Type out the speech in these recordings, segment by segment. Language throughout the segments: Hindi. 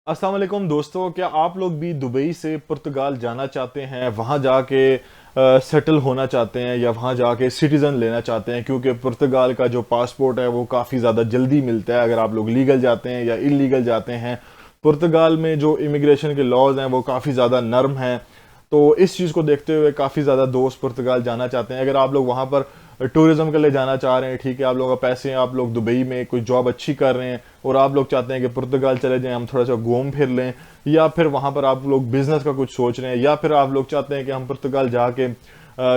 अस्सलाम वालेकुम दोस्तों, क्या आप लोग भी दुबई से पुर्तगाल जाना चाहते हैं, वहाँ जाके सेटल होना चाहते हैं या वहाँ जाके सिटीज़न लेना चाहते हैं? क्योंकि पुर्तगाल का जो पासपोर्ट है वो काफ़ी ज़्यादा जल्दी मिलता है अगर आप लोग लीगल जाते हैं या इलीगल जाते हैं। पुर्तगाल में जो इमिग्रेशन के लॉज हैं वो काफ़ी ज़्यादा नरम हैं। तो इस चीज़ को देखते हुए काफ़ी ज़्यादा दोस्त पुर्तगाल जाना चाहते हैं। अगर आप लोग वहाँ पर टूरिज्म के लिए जाना चाह रहे हैं, ठीक है, आप लोगों का पैसे हैं, आप लोग दुबई में कोई जॉब अच्छी कर रहे हैं और आप लोग चाहते हैं कि पुर्तगाल चले जाएं, हम थोड़ा सा घूम फिर लें, या फिर वहाँ पर आप लोग बिजनेस का कुछ सोच रहे हैं, या फिर आप लोग चाहते हैं कि हम पुर्तगाल जाके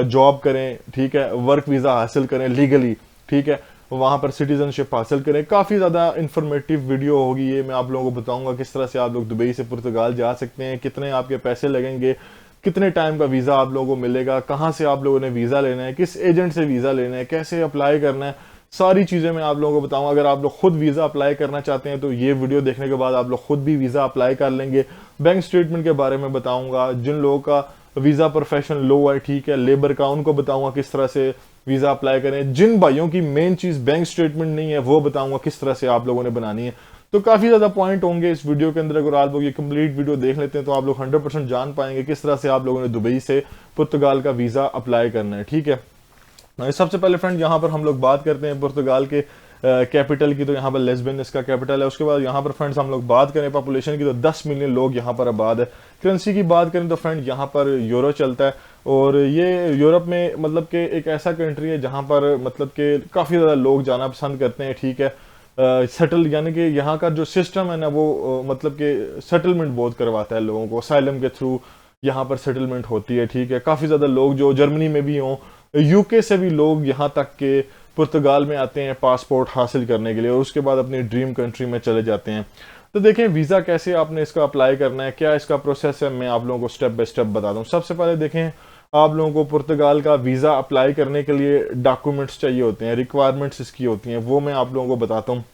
जॉब करें, ठीक है, वर्क वीज़ा हासिल करें लीगली, ठीक है, वहाँ पर सिटीजनशिप हासिल करें। काफ़ी ज़्यादा इंफॉर्मेटिव वीडियो होगी ये। मैं आप लोगों को बताऊंगा किस तरह से आप लोग दुबई से पुर्तगाल जा सकते हैं, कितने आपके पैसे लगेंगे, कितने टाइम का वीज़ा आप लोगों को मिलेगा, कहाँ से आप लोगों ने वीज़ा लेना है, किस एजेंट से वीज़ा लेना है, कैसे अप्लाई करना है, सारी चीज़ें मैं आप लोगों को बताऊंगा। अगर आप लोग खुद वीज़ा अप्लाई करना चाहते हैं तो ये वीडियो देखने के बाद आप लोग खुद भी वीज़ा अप्लाई कर लेंगे। बैंक स्टेटमेंट के बारे में बताऊंगा, जिन लोगों का वीज़ा प्रोफेशन लो है, ठीक है, लेबर का, उनको बताऊंगा किस तरह से वीज़ा अप्लाई करें। जिन भाइयों की मेन चीज़ बैंक स्टेटमेंट नहीं है वो बताऊंगा किस तरह से आप लोगों ने बनानी है। तो काफ़ी ज़्यादा पॉइंट होंगे इस वीडियो के अंदर। अगर आप लोग ये कंप्लीट वीडियो देख लेते हैं तो आप लोग 100% जान पाएंगे किस तरह से आप लोगों ने दुबई से पुर्तगाल का वीज़ा अप्लाई करना है, ठीक है। सबसे पहले फ्रेंड यहाँ पर हम लोग बात करते हैं पुर्तगाल के कैपिटल की। तो यहाँ पर लिस्बन इसका कैपिटल है। उसके बाद यहाँ पर फ्रेंड्स हम लोग बात करें पॉपुलेशन की तो 10 मिलियन लोग यहाँ पर आबाद है। करेंसी की बात करें तो फ्रेंड यहाँ पर यूरो चलता है और ये यूरोप में मतलब कि एक ऐसा कंट्री है जहाँ पर मतलब कि काफ़ी ज़्यादा लोग जाना पसंद करते हैं, ठीक है। सेटल यानी कि यहाँ का जो सिस्टम है ना वो मतलब कि सेटलमेंट बहुत करवाता है लोगों को, असाइलम के थ्रू यहाँ पर सेटलमेंट होती है, ठीक है। काफ़ी ज़्यादा लोग जो जर्मनी में भी हों, यूके से भी लोग यहाँ तक के पुर्तगाल में आते हैं पासपोर्ट हासिल करने के लिए और उसके बाद अपनी ड्रीम कंट्री में चले जाते हैं। तो देखें वीज़ा कैसे आपने इसका अप्लाई करना है, क्या इसका प्रोसेस है, मैं आप लोगों को स्टेप बाय स्टेप बता दूं। सबसे पहले देखें, आप लोगों को पुर्तगाल का वीज़ा अप्लाई करने के लिए डॉक्यूमेंट्स चाहिए होते हैं, रिक्वायरमेंट्स इसकी होती हैं, वो मैं आप लोगों को बताता हूँ।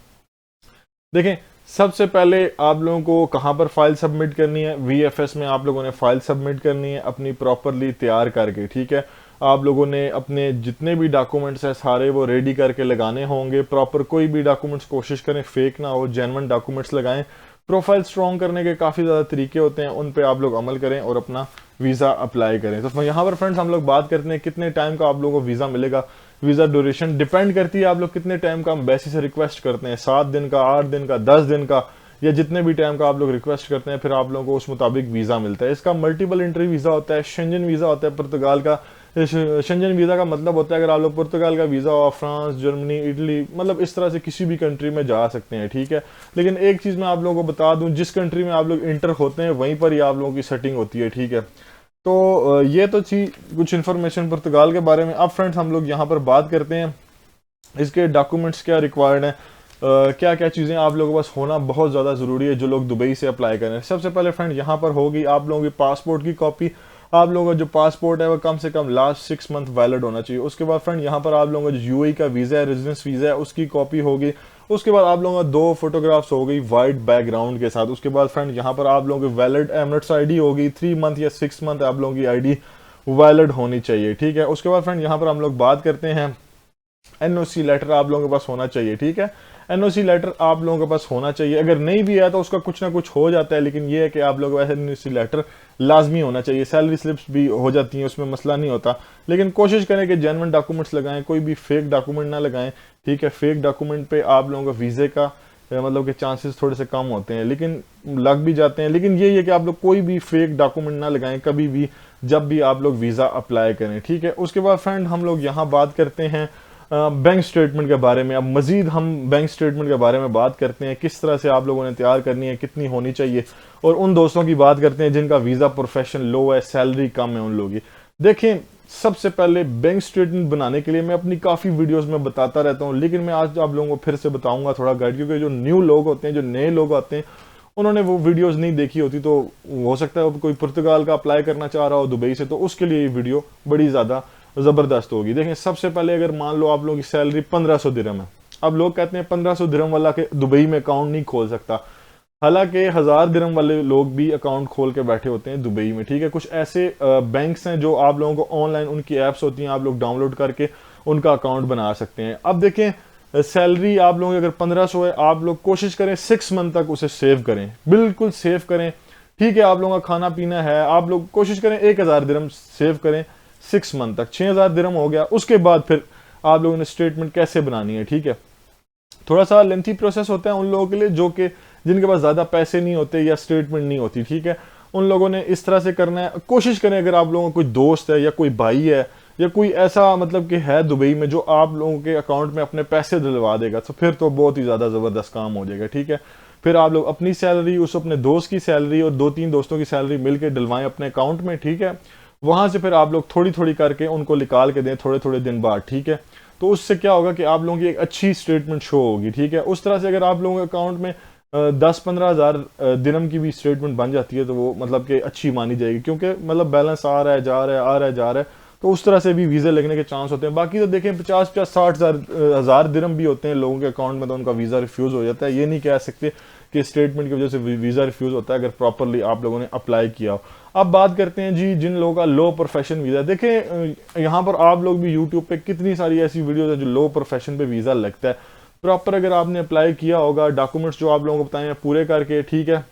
देखें, सबसे पहले आप लोगों को कहाँ पर फाइल सबमिट करनी है, वीएफएस में आप लोगों ने फाइल सबमिट करनी है अपनी प्रॉपरली तैयार करके, ठीक है। आप लोगों ने अपने जितने भी डॉक्यूमेंट्स हैं सारे वो रेडी करके लगाने होंगे प्रॉपर। कोई भी डॉक्यूमेंट्स कोशिश करें फेक ना हो, जेन्युइन डॉक्यूमेंट्स लगाएं। प्रोफाइल स्ट्रॉन्ग करने के काफ़ी ज़्यादा तरीके होते हैं, उन पे आप लोग अमल करें और अपना वीज़ा अप्लाई करें। तो यहाँ पर फ्रेंड्स हम लोग बात करते हैं कितने टाइम का आप लोगों को वीज़ा मिलेगा। वीज़ा ड्यूरेशन डिपेंड करती है आप लोग कितने टाइम का एम्बेसी से रिक्वेस्ट करते हैं, 7 दिन का, 8 दिन का, 10 दिन का, या जितने भी टाइम का आप लोग रिक्वेस्ट करते हैं फिर आप लोगों को उस मुताबिक वीज़ा मिलता है। इसका मल्टीपल एंट्री वीज़ा होता है, शेंजन वीज़ा होता है पुर्तगाल का। शेंजन वीज़ा का मतलब होता है अगर आप लोग पुर्तगाल का वीज़ा हो, फ्रांस, जर्मनी, इटली, मतलब इस तरह से किसी भी कंट्री में जा सकते हैं, ठीक है। लेकिन एक चीज़ मैं आप लोगों को बता दूं, जिस कंट्री में आप लोग इंटर होते हैं वहीं पर ही आप लोगों की सेटिंग होती है, ठीक है। तो ये तो थी कुछ इन्फॉर्मेशन पुर्तगाल के बारे में। अब फ्रेंड्स हम लोग यहाँ पर बात करते हैं इसके डॉक्यूमेंट्स क्या रिक्वायर्ड हैं, क्या क्या चीज़ें आप लोगों के पास होना बहुत ज़्यादा ज़रूरी है जो लोग दुबई से अप्लाई करें। सबसे पहले फ्रेंड यहाँ पर होगी आप लोगों की पासपोर्ट की कॉपी। आप लोगों का जो पासपोर्ट है वो कम से कम लास्ट 6 मंथ वैलिड होना चाहिए। उसके बाद फ्रेंड यहाँ पर आप लोगों का जो यूएई का वीज़ा है, रेजिडेंस वीज़ा है, उसकी कॉपी होगी। उसके बाद आप लोगों का 2 फोटोग्राफ्स हो गई वाइट बैकग्राउंड के साथ। उसके बाद फ्रेंड यहाँ पर आप लोगों की वैलिड एमिरेट्स आईडी होगी, 3 मंथ या 6 मंथ आप लोगों की आईडी वैलिड होनी चाहिए, ठीक है। उसके बाद फ्रेंड यहाँ पर हम लोग बात करते हैं एनओसी लेटर आप लोगों के पास होना चाहिए, ठीक है। एनओसी लेटर आप लोगों के पास होना चाहिए। अगर नहीं भी है तो उसका कुछ ना कुछ हो जाता है, लेकिन ये है कि आप लोगों के पास एनओसी लेटर लाजमी होना चाहिए। सैलरी स्लिप्स भी हो जाती हैं, उसमें मसला नहीं होता, लेकिन कोशिश करें कि जेन्युइन डॉक्यूमेंट्स लगाएं, कोई भी फेक डॉक्यूमेंट ना लगाएं, ठीक है। फेक डॉक्यूमेंट पे आप लोगों का वीज़े का मतलब कि चांसेस थोड़े से कम होते हैं, लेकिन लग भी जाते हैं। लेकिन यही है कि आप लोग कोई भी फेक डॉक्यूमेंट ना लगाएं कभी भी, जब भी आप लोग वीज़ा अप्लाई करें, ठीक है। उसके बाद फ्रेंड हम लोग यहाँ बात करते हैं बैंक स्टेटमेंट के बारे में। अब मजीद हम बैंक स्टेटमेंट के बारे में बात करते हैं, किस तरह से आप लोगों ने तैयार करनी है, कितनी होनी चाहिए, और उन दोस्तों की बात करते हैं जिनका वीज़ा प्रोफेशन लो है, सैलरी कम है उन लोगों की। देखें, सबसे पहले बैंक स्टेटमेंट बनाने के लिए मैं अपनी काफ़ी वीडियोस में बताता रहता हूँ, लेकिन मैं आज आप लोगों को फिर से बताऊंगा थोड़ा गाइड, क्योंकि जो न्यू लोग होते हैं, जो नए लोग आते हैं, उन्होंने वो वीडियोस नहीं देखी होती। तो हो सकता है कोई पुर्तगाल का अप्लाई करना चाह रहा हो दुबई से, तो उसके लिए ये वीडियो बड़ी ज़्यादा ज़बरदस्त होगी। देखें, सबसे पहले अगर मान लो आप लोगों की सैलरी 1500 दिरहम है। अब लोग कहते हैं 1500 दिरहम वाला के दुबई में अकाउंट नहीं खोल सकता, हालांकि 1000 दिरहम वाले लोग भी अकाउंट खोल के बैठे होते हैं दुबई में, ठीक है। कुछ ऐसे बैंक्स हैं जो आप लोगों को ऑनलाइन, उनकी ऐप्स होती हैं, आप लोग डाउनलोड करके उनका अकाउंट बना सकते हैं। अब देखें, सैलरी आप लोगों की अगर 1500 है, आप लोग कोशिश करें 6 मंथ तक उसे सेव करें, बिल्कुल सेव करें। ठीक है, आप लोगों का खाना पीना है, आप लोग कोशिश करें 1000 दिरहम सेव करें 6 मंथ तक, 6000 दिरहम हो गया। उसके बाद फिर आप लोगों ने स्टेटमेंट कैसे बनानी है, ठीक है। थोड़ा सा लेंथी प्रोसेस होता है उन लोगों के लिए जो कि जिनके पास ज़्यादा पैसे नहीं होते या स्टेटमेंट नहीं होती, ठीक है। उन लोगों ने इस तरह से करना है। कोशिश करें अगर आप लोगों का कोई दोस्त है या कोई भाई है या कोई ऐसा मतलब कि है दुबई में जो आप लोगों के अकाउंट में अपने पैसे दिलवा देगा, तो फिर तो बहुत ही ज़्यादा ज़बरदस्त काम हो जाएगा, ठीक है। फिर आप लोग अपनी सैलरी, उस अपने दोस्त की सैलरी और 2-3 दोस्तों की सैलरी मिलकर डलवाएं अपने अकाउंट में, ठीक है। वहां से फिर आप लोग थोड़ी थोड़ी करके उनको निकाल के दें थोड़े थोड़े दिन बाद, ठीक है। तो उससे क्या होगा कि आप लोगों की एक अच्छी स्टेटमेंट शो होगी, ठीक है। उस तरह से अगर आप लोगों के अकाउंट में 10-15 हज़ार दिरहम की भी स्टेटमेंट बन जाती है तो वो मतलब कि अच्छी मानी जाएगी, क्योंकि मतलब बैलेंस आ रहा है जा रहा है आ रहा है जा रहा है, तो उस तरह से भी वीज़ा लगने के चांस होते हैं। बाकी तो देखें 50-60 हज़ार दिरहम भी होते हैं लोगों के अकाउंट में, तो उनका वीज़ा रिफ्यूज़ हो जाता है। ये नहीं कह सकते कि स्टेटमेंट की वजह से वीज़ा रिफ्यूज़ होता है अगर प्रॉपरली आप लोगों ने अप्लाई किया हो। अब बात करते हैं जी जिन लोगों का लो प्रोफेशन वीज़ा। देखें यहाँ पर आप लोग भी यूट्यूब पे कितनी सारी ऐसी वीडियोज़ है जो लो प्रोफेशन पे वीज़ा लगता है। प्रॉपर अगर आपने अप्लाई किया होगा, डॉक्यूमेंट्स जो आप लोगों को बताए हैं पूरे करके, ठीक है,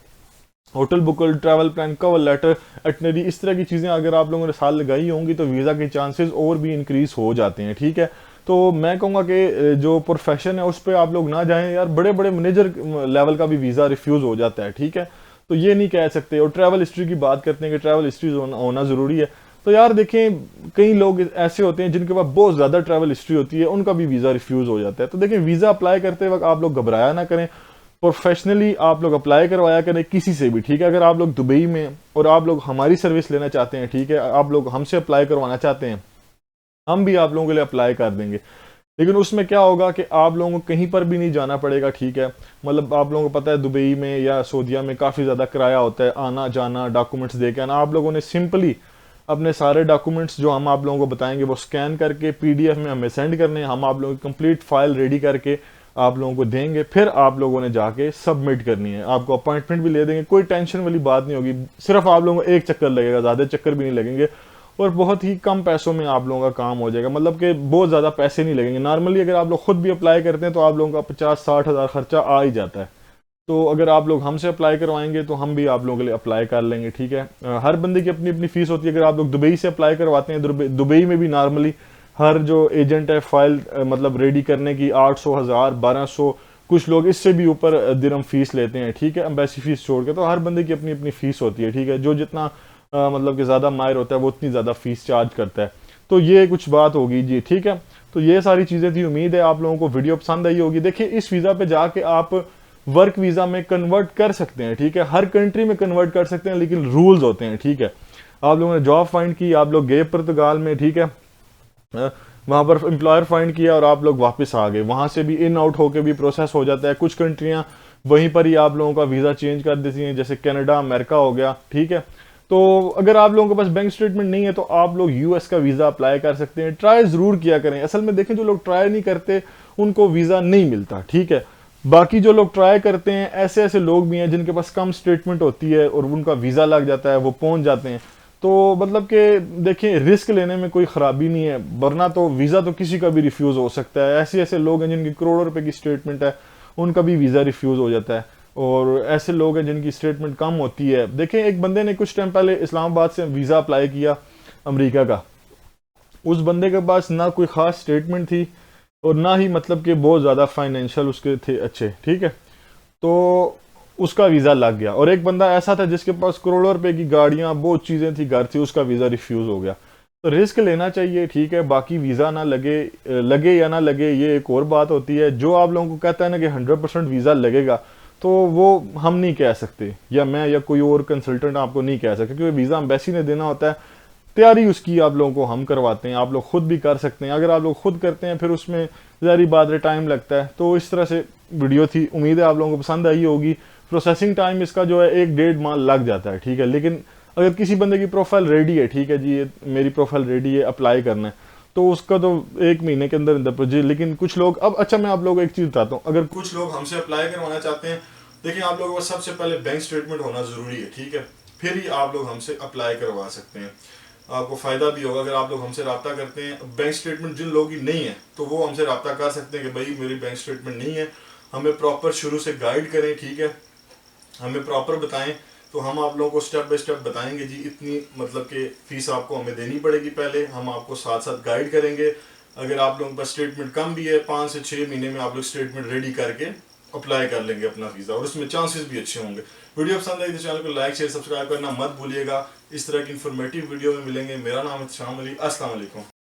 होटल बुकल, travel plan, cover letter, itinerary, इस तरह की चीज़ें अगर आप लोगों ने साल लगाई होंगी तो वीज़ा के चांसेस और भी इंक्रीज हो जाते हैं, ठीक है। तो मैं कहूँगा कि जो प्रोफेशन है उस पर आप लोग ना जाएं यार, बड़े बड़े मैनेजर लेवल का भी वीज़ा रिफ्यूज़ हो जाता है, ठीक है। तो ये नहीं कह सकते। और ट्रैवल हिस्ट्री की बात करते हैं कि ट्रैवल हिस्ट्री होना ज़रूरी है। तो यार देखें कई लोग ऐसे होते हैं जिनके पास बहुत ज़्यादा ट्रैवल हिस्ट्री होती है, उनका भी वीज़ा रिफ्यूज़ हो जाता है। तो देखें वीज़ा अप्लाई करते वक्त आप लोग घबराया ना करें, प्रोफेशनली आप लोग अप्लाई करवाया करें किसी से भी, ठीक है। अगर आप लोग दुबई में और आप लोग हमारी सर्विस लेना चाहते हैं, ठीक है, आप लोग हमसे अप्लाई करवाना चाहते हैं, हम भी आप लोगों के लिए अप्लाई कर देंगे। लेकिन उसमें क्या होगा कि आप लोगों को कहीं पर भी नहीं जाना पड़ेगा, ठीक है। मतलब आप लोगों को पता है दुबई में या सऊदीया में काफ़ी ज़्यादा किराया होता है आना जाना, डॉक्यूमेंट्स दे के आना। आप लोगों ने सिंपली अपने सारे डॉक्यूमेंट्स जो हम आप लोगों को बताएंगे वो स्कैन करके पीडीएफ में हमें सेंड करने हैं। हम आप लोगों की कंप्लीट फाइल रेडी करके आप लोगों को देंगे, फिर आप लोगों ने जाके सबमिट करनी है। आपको अपॉइंटमेंट भी ले देंगे, कोई टेंशन वाली बात नहीं होगी। सिर्फ आप लोगों को एक चक्कर लगेगा, ज़्यादा चक्कर भी नहीं लगेंगे, और बहुत ही कम पैसों में आप लोगों का काम हो जाएगा। मतलब कि बहुत ज़्यादा पैसे नहीं लगेंगे। नॉर्मली अगर आप लोग खुद भी अप्लाई करते हैं तो आप लोगों का 50-60 हज़ार खर्चा आ ही जाता है। तो अगर आप लोग हमसे अप्लाई करवाएंगे तो हम भी आप लोगों के लिए अप्लाई कर लेंगे, ठीक है। हर बंदे की अपनी अपनी फीस होती है। अगर आप लोग दुबई से अप्लाई करवाते हैं, दुबई में भी नॉर्मली हर जो एजेंट है फाइल मतलब रेडी करने की 800, 1000, 1200, कुछ लोग इससे भी ऊपर दिरहम फीस लेते हैं, ठीक है, एम्बेसी फीस छोड़ के। तो हर बंदे की अपनी अपनी फीस होती है, ठीक है। जो जितना मतलब कि ज़्यादा माहिर होता है वो उतनी ज़्यादा फीस चार्ज करता है। तो ये कुछ बात होगी जी, ठीक है। तो ये सारी चीज़ें थी। उम्मीद है आप लोगों को वीडियो पसंद आई होगी। देखिए इस वीज़ा पे जाके आप वर्क वीज़ा में कन्वर्ट कर सकते हैं, ठीक है, हर कंट्री में कन्वर्ट कर सकते हैं, लेकिन रूल्स होते हैं, ठीक है। आप लोगों ने जॉब फाइंड की, आप लोग गए पुर्तगाल में, ठीक है, वहां पर एम्प्लॉयर फाइंड किया और आप लोग वापस आ गए, वहां से भी इन आउट होकर भी प्रोसेस हो जाता है। कुछ कंट्रियां वहीं पर ही आप लोगों का वीज़ा चेंज कर देती हैं, जैसे कनाडा, अमेरिका हो गया, ठीक है। तो अगर आप लोगों के पास बैंक स्टेटमेंट नहीं है तो आप लोग यूएस का वीज़ा अप्लाई कर सकते हैं। ट्राई ज़रूर किया करें। असल में देखें जो लोग ट्राई नहीं करते उनको वीज़ा नहीं मिलता, ठीक है। बाकी जो लोग ट्राई करते हैं, ऐसे ऐसे लोग भी हैं जिनके पास कम स्टेटमेंट होती है और उनका वीज़ा लग जाता है, वो पहुंच जाते हैं। तो मतलब कि देखिए रिस्क लेने में कोई ख़राबी नहीं है, वरना तो वीज़ा तो किसी का भी रिफ्यूज़ हो सकता है। ऐसे ऐसे लोग हैं जिनकी करोड़ों रुपए की स्टेटमेंट है, उनका भी वीज़ा रिफ्यूज़ हो जाता है। और ऐसे लोग हैं जिनकी स्टेटमेंट कम होती है। देखें एक बंदे ने कुछ टाइम पहले इस्लामाबाद से वीज़ा अप्लाई किया अमेरिका का। उस बंदे के पास ना कोई ख़ास स्टेटमेंट थी और ना ही मतलब कि बहुत ज़्यादा फाइनेंशियल उसके थे अच्छे, ठीक है। तो उसका वीज़ा लग गया। और एक बंदा ऐसा था जिसके पास करोड़ों रुपए की गाड़ियाँ, बहुत चीज़ें थी, घर थी, उसका वीज़ा रिफ्यूज़ हो गया। तो रिस्क लेना चाहिए, ठीक है। बाकी वीज़ा ना लगे, लगे या ना लगे ये एक और बात होती है। जो आप लोगों को कहता है ना कि 100% वीज़ा लगेगा, तो वो हम नहीं कह सकते, या मैं या कोई और कंसल्टेंट आपको नहीं कह सकते, क्योंकि वीज़ा एम्बेसी ने देना होता है। तैयारी उसकी आप लोगों को हम करवाते हैं, आप लोग खुद भी कर सकते हैं। अगर आप लोग खुद करते हैं फिर उसमें ज़ाहिर बात है टाइम लगता है। तो इस तरह से वीडियो थी, उम्मीद है आप लोगों को पसंद आई होगी। प्रोसेसिंग टाइम इसका जो है 1-1.5 माह लग जाता है, ठीक है। लेकिन अगर किसी बंदे की प्रोफाइल रेडी है, ठीक है जी, ये मेरी प्रोफाइल रेडी है, अप्लाई करना है, तो उसका तो 1 महीने के अंदर अंदर पहुंचे। लेकिन कुछ लोग अब, अच्छा मैं आप लोगों को एक चीज़ बताता हूँ, अगर कुछ लोग हमसे अप्लाई करवाना चाहते हैं, देखिए आप लोगों को सबसे पहले बैंक स्टेटमेंट होना ज़रूरी है, ठीक है, फिर ही आप लोग हमसे अप्लाई करवा सकते हैं। आपको फ़ायदा भी होगा। अगर आप लोग हमसे रब्ता करते हैं, बैंक स्टेटमेंट जिन लोगों की नहीं है तो वो हमसे रब्ता कर सकते हैं कि भाई मेरी बैंक स्टेटमेंट नहीं है, हमें प्रॉपर शुरू से गाइड करें, ठीक है, हमें प्रॉपर बताएं, तो हम आप लोगों को स्टेप बाय स्टेप बताएंगे जी इतनी मतलब कि फ़ीस आपको हमें देनी पड़ेगी, पहले हम आपको साथ साथ गाइड करेंगे। अगर आप लोगों के पास स्टेटमेंट कम भी है, 5 से 6 महीने में आप लोग स्टेटमेंट रेडी करके अप्लाई कर लेंगे अपना वीज़ा, और उसमें चांसेस भी अच्छे होंगे। वीडियो पसंद आई तो चैनल को लाइक शेयर सब्सक्राइब करना मत भूलिएगा। इस तरह की इन्फॉर्मेटिव वीडियो में मिलेंगे। मेरा नाम है शाम अली। अस्सलाम वालेकुम।